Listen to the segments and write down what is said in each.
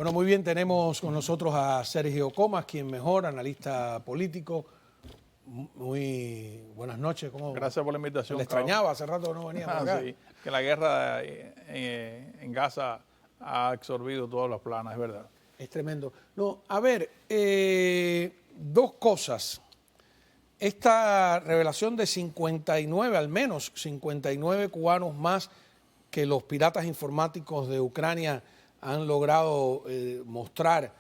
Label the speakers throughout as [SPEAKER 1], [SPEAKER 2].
[SPEAKER 1] Bueno, muy bien, tenemos con nosotros a Sergio Comas, quien mejor, analista político. Muy buenas noches.
[SPEAKER 2] Gracias por la invitación.
[SPEAKER 1] Le extrañaba, hace rato que no venía por acá.
[SPEAKER 2] Sí, que la guerra en Gaza ha absorbido todos los planes, es verdad.
[SPEAKER 1] Es tremendo. No, a ver, dos cosas. Esta revelación de 59, al menos 59 cubanos más que los piratas informáticos de Ucrania han logrado mostrar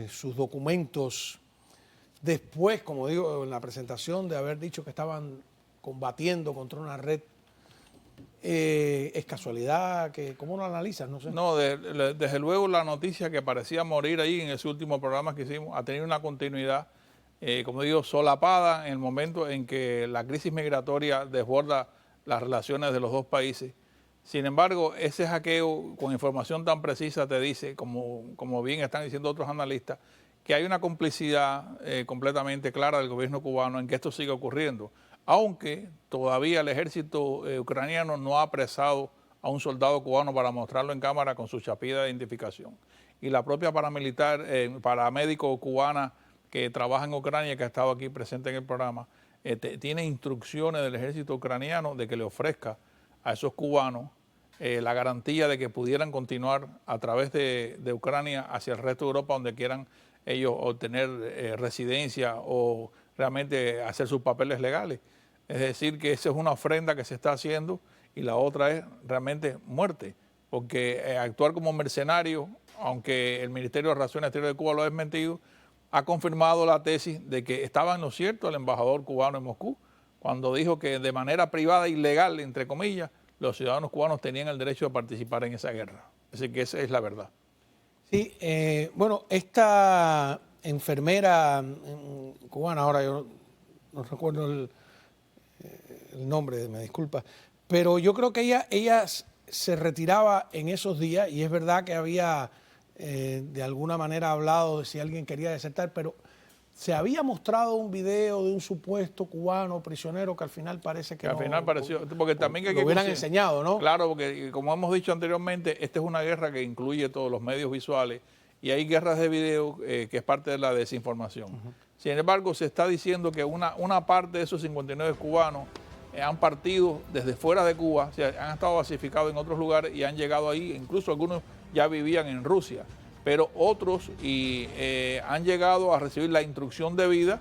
[SPEAKER 1] sus documentos después, como digo, en la presentación de haber dicho que estaban combatiendo contra una red. ¿Es casualidad? ¿Cómo lo analizas? No sé.
[SPEAKER 2] No, desde luego la noticia que parecía morir ahí en ese último programa que hicimos ha tenido una continuidad, como digo, solapada en el momento en que la crisis migratoria desborda las relaciones de los dos países. Sin embargo, ese hackeo con información tan precisa te dice, como bien están diciendo otros analistas, que hay una complicidad completamente clara del gobierno cubano en que esto siga ocurriendo, aunque todavía el ejército ucraniano no ha apresado a un soldado cubano para mostrarlo en cámara con su chapilla de identificación. Y la propia paramédico cubana que trabaja en Ucrania, que ha estado aquí presente en el programa, tiene instrucciones del ejército ucraniano de que le ofrezca a esos cubanos la garantía de que pudieran continuar a través de Ucrania hacia el resto de Europa, donde quieran ellos obtener residencia o realmente hacer sus papeles legales. Es decir, que esa es una ofrenda que se está haciendo, y la otra es realmente muerte, porque actuar como mercenario, aunque el Ministerio de Relaciones Exteriores de Cuba lo ha desmentido, ha confirmado la tesis de que estaba en lo cierto el embajador cubano en Moscú, cuando dijo que de manera privada y legal, entre comillas, los ciudadanos cubanos tenían el derecho de participar en esa guerra. Así que esa es la verdad.
[SPEAKER 1] Sí, bueno, esta enfermera cubana, ahora yo no recuerdo el nombre, me disculpa, pero yo creo que ella se retiraba en esos días, y es verdad que había de alguna manera hablado de si alguien quería desertar, pero se había mostrado un video de un supuesto cubano prisionero que al final parece que
[SPEAKER 2] al
[SPEAKER 1] no,
[SPEAKER 2] final pareció, porque también hay que
[SPEAKER 1] lo hubieran enseñado, ¿no?
[SPEAKER 2] Claro, porque como hemos dicho anteriormente, esta es una guerra que incluye todos los medios visuales, y hay guerras de video que es parte de la desinformación. Sin embargo, se está diciendo que una parte de esos 59 cubanos han partido desde fuera de Cuba, o sea, han estado basificados en otros lugares y han llegado ahí, incluso algunos ya vivían en Rusia, pero otros han llegado a recibir la instrucción de vida,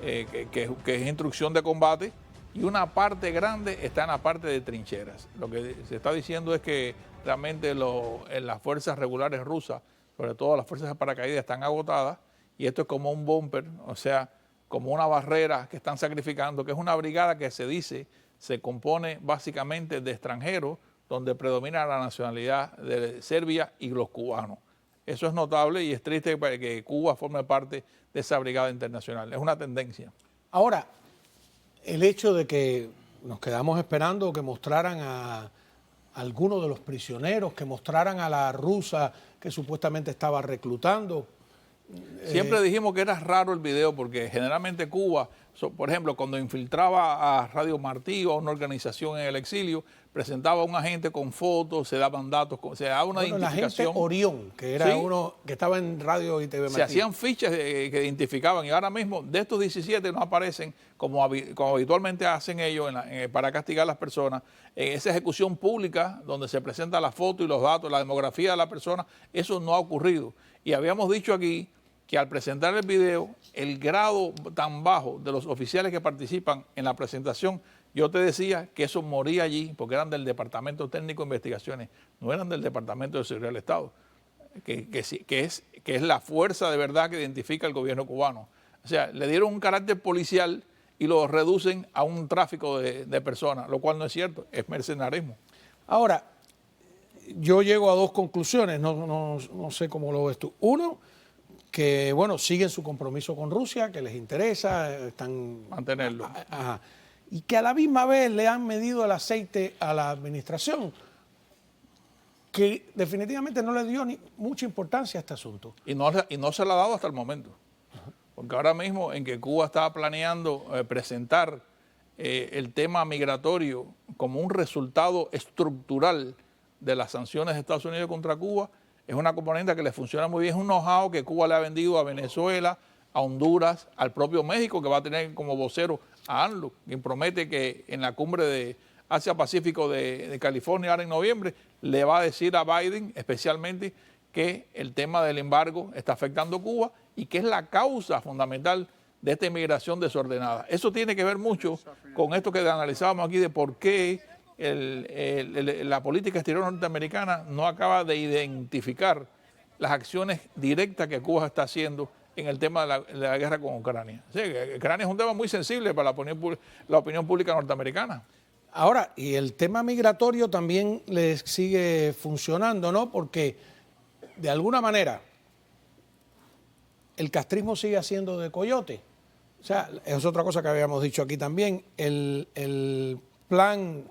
[SPEAKER 2] que es instrucción de combate, y una parte grande está en la parte de trincheras. Lo que se está diciendo es que realmente las fuerzas regulares rusas, sobre todo las fuerzas de paracaídas, están agotadas, y esto es como un bumper, o sea, como una barrera que están sacrificando, que es una brigada que se compone básicamente de extranjeros, donde predomina la nacionalidad de Serbia y los cubanos. Eso es notable y es triste que Cuba forme parte de esa brigada internacional. Es una tendencia.
[SPEAKER 1] Ahora, el hecho de que nos quedamos esperando que mostraran a algunos de los prisioneros, que mostraran a la rusa que supuestamente estaba reclutando.
[SPEAKER 2] Siempre dijimos que era raro el video, porque generalmente Cuba, por ejemplo, cuando infiltraba a Radio Martí o a una organización en el exilio, presentaba a un agente con fotos, se daban datos, se daba una identificación.
[SPEAKER 1] La gente Orión, que era uno que estaba en Radio y TV Martí.
[SPEAKER 2] Se hacían fichas que identificaban, y ahora mismo de estos 17 no aparecen, como habitualmente hacen ellos para castigar a las personas, en esa ejecución pública donde se presenta la foto y los datos, la demografía de la persona. Eso no ha ocurrido. Y habíamos dicho aquí que al presentar el video, el grado tan bajo de los oficiales que participan en la presentación, yo te decía que eso moría allí, porque eran del Departamento Técnico de Investigaciones, no eran del Departamento de Seguridad del Estado, que es la fuerza de verdad que identifica el gobierno cubano. O sea, le dieron un carácter policial y lo reducen a un tráfico de personas, lo cual no es cierto, es mercenarismo.
[SPEAKER 1] Ahora, yo llego a dos conclusiones, no sé cómo lo ves tú. Uno, que bueno, siguen su compromiso con Rusia, que les interesa, están...
[SPEAKER 2] Mantenerlo.
[SPEAKER 1] Ajá. Y que a la misma vez le han medido el aceite a la administración, que definitivamente no le dio mucha importancia a este asunto.
[SPEAKER 2] Y no se le ha dado hasta el momento. Porque ahora mismo, en que Cuba estaba planeando presentar el tema migratorio como un resultado estructural de las sanciones de Estados Unidos contra Cuba, Es una componente que le funciona muy bien, es un know-how que Cuba le ha vendido a Venezuela, a Honduras, al propio México, que va a tener como vocero a ANLO, quien promete que en la cumbre de Asia-Pacífico de California ahora en noviembre, le va a decir a Biden especialmente que el tema del embargo está afectando a Cuba y que es la causa fundamental de esta inmigración desordenada. Eso tiene que ver mucho con esto que analizábamos aquí de por qué la política exterior norteamericana no acaba de identificar las acciones directas que Cuba está haciendo en el tema de la guerra con Ucrania. Sí, Ucrania es un tema muy sensible para la opinión pública norteamericana.
[SPEAKER 1] Ahora, y el tema migratorio también les sigue funcionando, ¿no? Porque de alguna manera el castrismo sigue haciendo de coyote. O sea, es otra cosa que habíamos dicho aquí también. El plan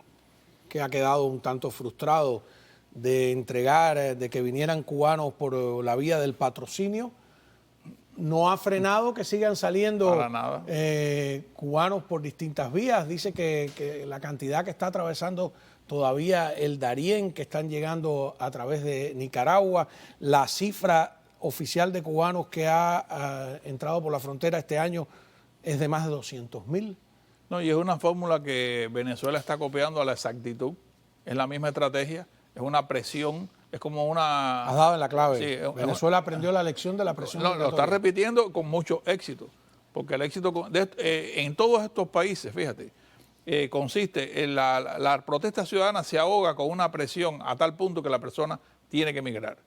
[SPEAKER 1] que ha quedado un tanto frustrado de entregar, de que vinieran cubanos por la vía del patrocinio, no ha frenado que sigan saliendo cubanos por distintas vías. Dice que la cantidad que está atravesando todavía el Darién, que están llegando a través de Nicaragua, la cifra oficial de cubanos que ha entrado por la frontera este año es de más de 200.000.
[SPEAKER 2] No, y es una fórmula que Venezuela está copiando a la exactitud. Es la misma estrategia, es una presión. Es como una...
[SPEAKER 1] Has dado en la clave.
[SPEAKER 2] Sí,
[SPEAKER 1] Venezuela aprendió la lección de la presión.
[SPEAKER 2] Lo está repitiendo con mucho éxito, porque el éxito en todos estos países, fíjate, consiste en la protesta ciudadana se ahoga con una presión a tal punto que la persona tiene que emigrar.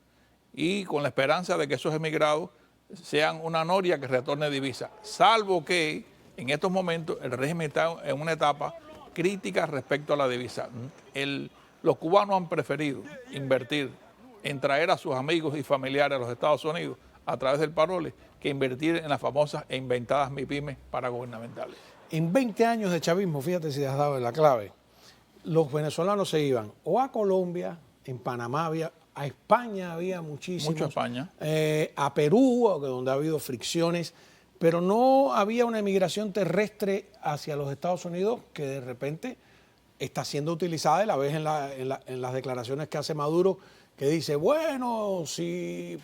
[SPEAKER 2] Y con la esperanza de que esos emigrados sean una noria que retorne divisa, salvo que en estos momentos el régimen está en una etapa crítica respecto a la divisa. Los cubanos han preferido invertir en traer a sus amigos y familiares a los Estados Unidos a través del parole que invertir en las famosas e inventadas MIPYMES paragubernamentales.
[SPEAKER 1] En 20 años de chavismo, fíjate si has dado en la clave, los venezolanos se iban o a Colombia, en Panamá había, a España había muchísimos.
[SPEAKER 2] Mucho España.
[SPEAKER 1] A Perú, donde ha habido fricciones, pero no había una emigración terrestre hacia los Estados Unidos que de repente está siendo utilizada, y la ves en las declaraciones que hace Maduro, que dice, bueno, si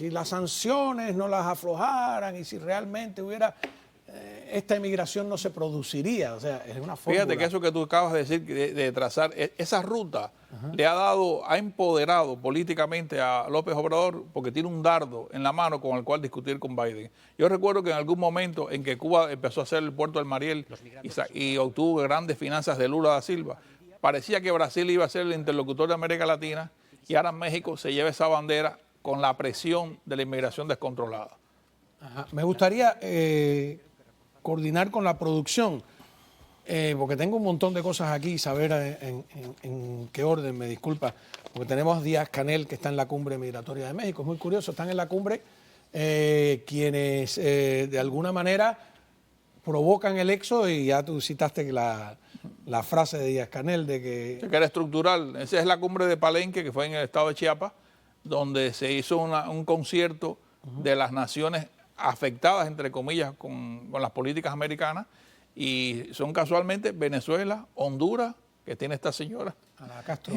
[SPEAKER 1] las sanciones no las aflojaran y si realmente hubiera, esta emigración no se produciría. O sea, es una fórmula.
[SPEAKER 2] Fíjate que eso que tú acabas de decir, de trazar, esa ruta ha empoderado políticamente a López Obrador porque tiene un dardo en la mano con el cual discutir con Biden. Yo recuerdo que en algún momento en que Cuba empezó a hacer el puerto del Mariel y obtuvo grandes finanzas de Lula da Silva, parecía que Brasil iba a ser el interlocutor de América Latina y ahora México se lleva esa bandera con la presión de la inmigración descontrolada.
[SPEAKER 1] Me gustaría coordinar con la producción, porque tengo un montón de cosas aquí y saber en qué orden, me disculpa, porque tenemos a Díaz-Canel que está en la cumbre migratoria de México. Es muy curioso, están en la cumbre quienes de alguna manera provocan el éxodo, y ya tú citaste la frase de Díaz-Canel de que
[SPEAKER 2] era estructural. Esa es la cumbre de Palenque, que fue en el estado de Chiapas, donde se hizo un concierto de las naciones afectadas, entre comillas, con las políticas americanas, y son casualmente Venezuela, Honduras, que tiene esta señora,
[SPEAKER 1] la Castro,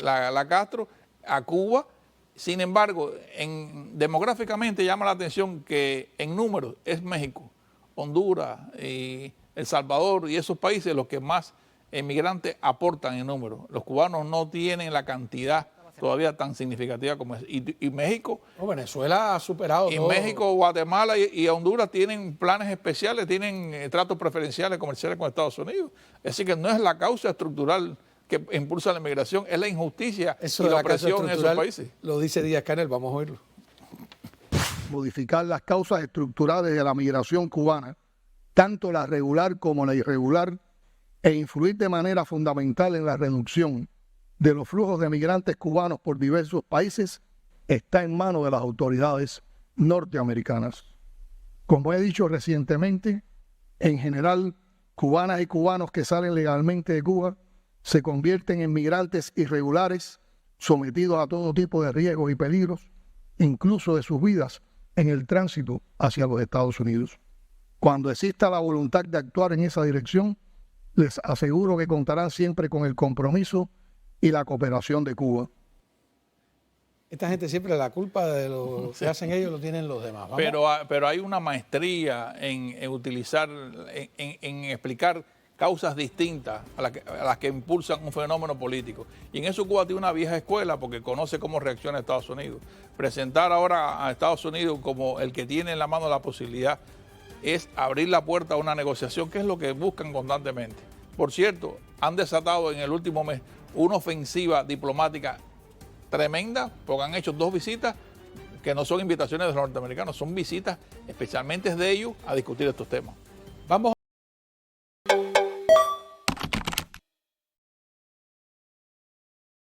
[SPEAKER 2] la Castro, a Cuba. Sin embargo, demográficamente llama la atención que en números es México, Honduras y El Salvador y esos países los que más emigrantes aportan en número. Los cubanos no tienen la cantidad todavía tan significativa como es. Y México...
[SPEAKER 1] Venezuela ha superado todo.
[SPEAKER 2] México, Guatemala y Honduras tienen planes especiales, tienen tratos preferenciales comerciales con Estados Unidos. Así que no es la causa estructural que impulsa la inmigración, es la injusticia y la opresión en esos países.
[SPEAKER 1] Lo dice Díaz-Canel, vamos a oírlo.
[SPEAKER 3] Modificar las causas estructurales de la migración cubana, tanto la regular como la irregular, e influir de manera fundamental en la reducción de los flujos de migrantes cubanos por diversos países, está en manos de las autoridades norteamericanas. Como he dicho recientemente, en general, cubanas y cubanos que salen legalmente de Cuba se convierten en migrantes irregulares, sometidos a todo tipo de riesgos y peligros, incluso de sus vidas, en el tránsito hacia los Estados Unidos. Cuando exista la voluntad de actuar en esa dirección, les aseguro que contarán siempre con el compromiso y la cooperación de Cuba.
[SPEAKER 1] Esta gente siempre la culpa de lo que hacen ellos lo tienen los demás.
[SPEAKER 2] Pero hay una maestría en utilizar, en explicar causas distintas a las que impulsan un fenómeno político. Y en eso Cuba tiene una vieja escuela porque conoce cómo reacciona Estados Unidos. Presentar ahora a Estados Unidos como el que tiene en la mano la posibilidad es abrir la puerta a una negociación, que es lo que buscan constantemente. Por cierto, han desatado en el último mes una ofensiva diplomática tremenda, porque han hecho 2 visitas que no son invitaciones de los norteamericanos, son visitas especialmente de ellos a discutir estos temas.
[SPEAKER 1] Vamos